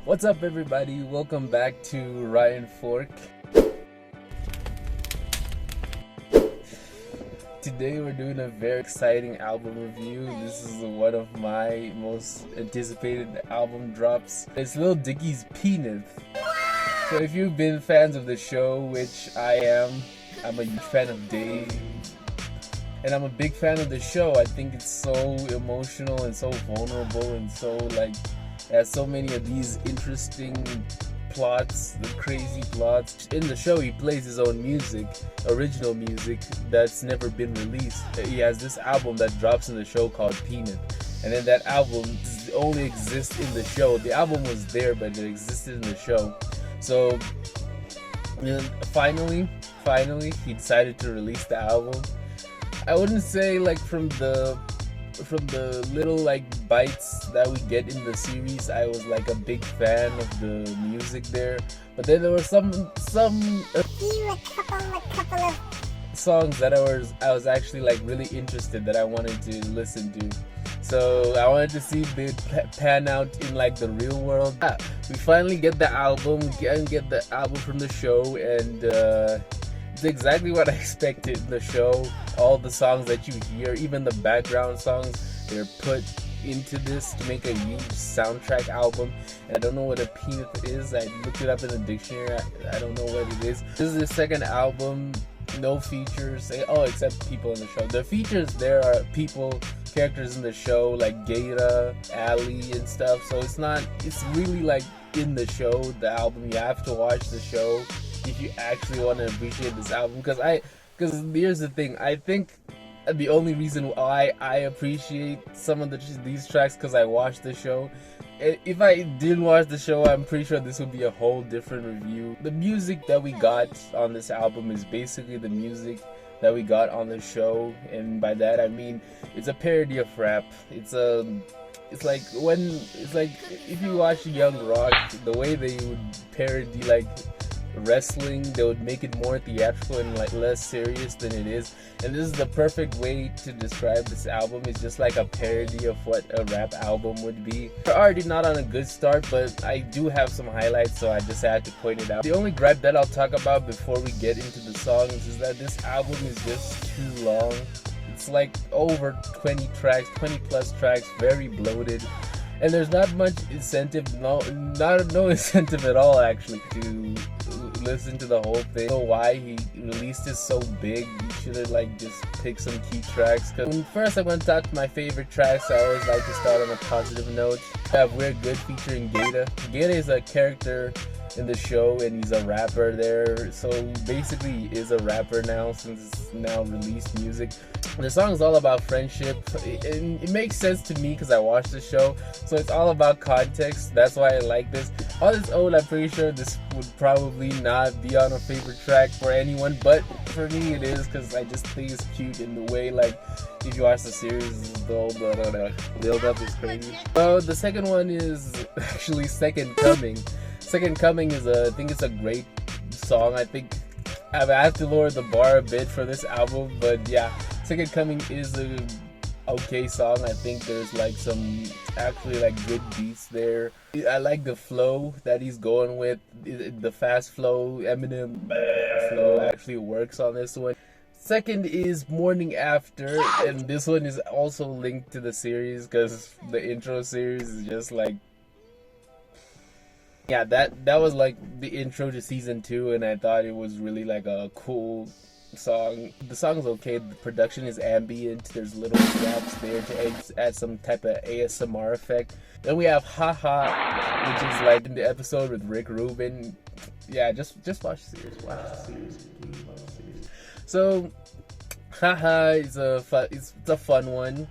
What's up, everybody? Welcome back to Ryan Fork. Today we're doing a very exciting album review. This is one of my most anticipated album drops. It's Lil Dicky's PENITH. So if you've been fans of the show, which I am, I'm a huge fan of Dave. And I'm a big fan of the show. I think it's so emotional and so vulnerable and so it has so many of these interesting plots, the crazy plots. In the show, he plays his own music, original music that's never been released. He has this album that drops in the show called PENITH. And then that album only exists in the show. The album was there, but it existed in the show. So, finally, he decided to release the album. I wouldn't say from the little bites that we get in the series, I was a big fan of the music there. But then there were some couple of songs that I was actually really interested, that I wanted to listen to. So I wanted to see if they'd pan out in the real world. We finally get the album, get the album from the show, and it's exactly what I expected in the show. All the songs that you hear, even the background songs, they're put into this to make a huge soundtrack album. And I don't know what a PENITH is. I looked it up in the dictionary. I don't know what it is. This is the second album, no features. Oh, except people in the show. The features there are characters in the show like Gaeta, Ali, and stuff. So it's really in the show, the album. You have to watch the show if you actually want to appreciate this album, because here's the thing. I think the only reason why I appreciate some of these tracks because I watched the show. If I didn't watch the show, I'm pretty sure this would be a whole different review. The music that we got on this album is basically the music that we got on the show, and by that I mean it's a parody of rap. It's like if you watch Young Rock, the way they would parody wrestling, they would make it more theatrical and less serious than it is. And this is the perfect way to describe this album. It's just like a parody of what a rap album would be. We're already not on a good start, but I do have some highlights, so I just had to point it out. The only gripe that I'll talk about before we get into the songs is that this album is just too long. It's over 20 plus tracks, very bloated. And there's not much incentive, no incentive at all actually, to listen to the whole thing. I don't know why he released this so big. You should have just picked some key tracks. Cause first I'm going to talk to my favorite tracks. I always like to start on a positive note. I have We're Good featuring Gaeta. Gaeta is a character in the show and he's a rapper there. So basically he is a rapper now since it's now released music. The song is all about friendship, and it makes sense to me because I watched the show, so it's all about context. That's why I like this. On its own, I'm pretty sure this would probably not be on a favorite track for anyone, but for me it is, because I just think it's cute in the way, if you watch the series, the build-up is crazy. So the second one is actually Second Coming. Second Coming is I think it's a great song. I think I have to lower the bar a bit for this album, but yeah. Second Coming is a okay song. I think there's some actually good beats there. I like the flow that he's going with. The fast flow, Eminem flow actually works on this one. Second is Morning After, and this one is also linked to the series because the intro series is just yeah, that was the intro to season 2, and I thought it was really a cool song. The song is okay. The production is ambient. There's little gaps there to add some type of ASMR effect. Then we have HAHAHA, which is in the episode with Rick Rubin. Yeah, just watch the series. Watch the series. Please watch the series. So HAHAHA is it's a fun one.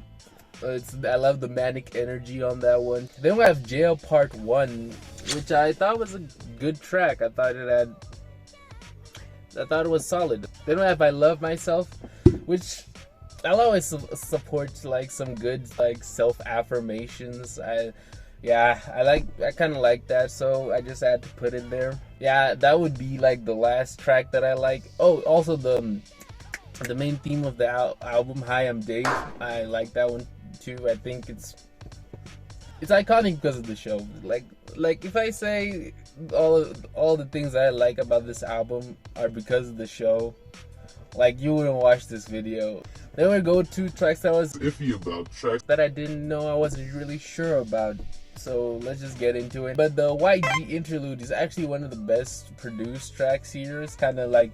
I love the manic energy on that one. Then we have Jail Part 1, which I thought was a good track. I thought it was solid. Then we have I Love Myself, which I'll always support some good self-affirmations. I kind of like that, so I just had to put it there. Yeah, that would be the last track that I like. Oh, also the main theme of the album, Hi, I'm Dave. I like that one too. I think it's it's iconic because of the show. Like if I say all the things I like about this album are because of the show, like you wouldn't watch this video. There were go-to tracks that I was iffy about, tracks that I didn't know, I wasn't really sure about. So let's just get into it. But the YG interlude is actually one of the best produced tracks here. It's kind of like,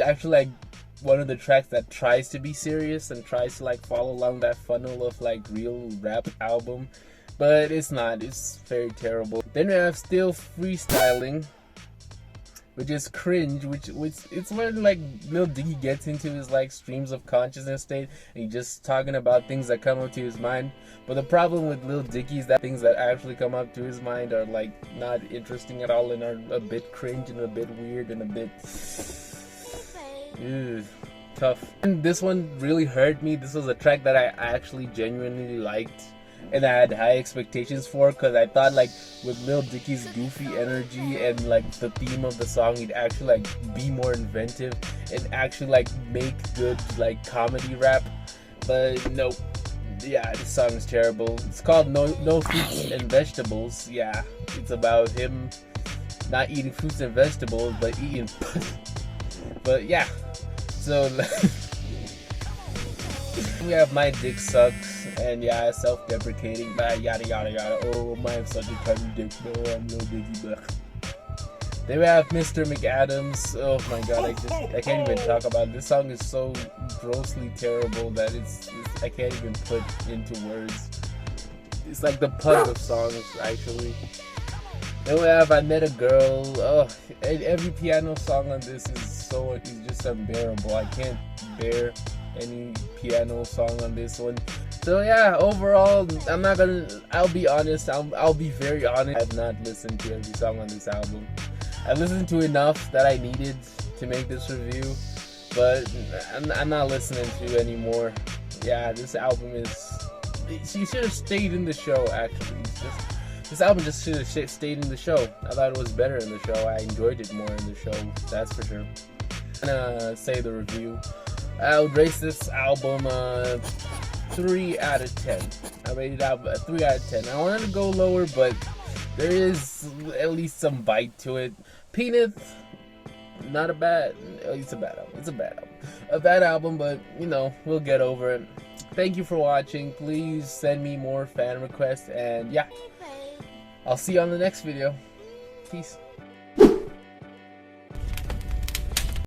actually like one of the tracks that tries to be serious and tries to like follow along that funnel of like real rap album. But it's not, it's very terrible. Then we have Still Freestyling, which is cringe, which it's when like Lil Dicky gets into his like streams of consciousness state and he's just talking about things that come up to his mind. But the problem with Lil Dicky is that things that actually come up to his mind are like not interesting at all and are a bit cringe and a bit weird and a bit tough. And this one really hurt me. This was a track that I actually genuinely liked and I had high expectations for, because I thought like with Lil Dicky's goofy energy and like the theme of the song, he'd actually like be more inventive and actually like make good like comedy rap. But nope. Yeah, this song is terrible. It's called No Fruits and Vegetables. Yeah, it's about him not eating fruits and vegetables but eating but yeah, so we have My Dick Sucks, and yeah, self-deprecating, but yada yada yada. Oh, I have such a tiny dick. No, I'm Lil Dicky. But then we have Mr McAdams. Oh my god, I can't even talk about it. This song is so grossly terrible that I can't even put into words. It's like the pug of songs, actually. Then we have I Met a Girl. Oh, every piano song on this is just unbearable. I can't bear any piano song on this one. So yeah, overall, I'll be honest, I'll be very honest. I've not listened to every song on this album. I listened to enough that I needed to make this review, but I'm not listening to anymore. Yeah, this album she should have stayed in the show, actually. This album just should have stayed in the show. I thought it was better in the show. I enjoyed it more in the show, that's for sure. I'm gonna say the review. I would rate this album 3 out of 10. I rated it 3 out of 10. I wanted to go lower, but there is at least some bite to it. PENITH, not a bad, it's a bad album. It's a bad album. A bad album, but you know, we'll get over it. Thank you for watching. Please send me more fan requests, and yeah, I'll see you on the next video. Peace.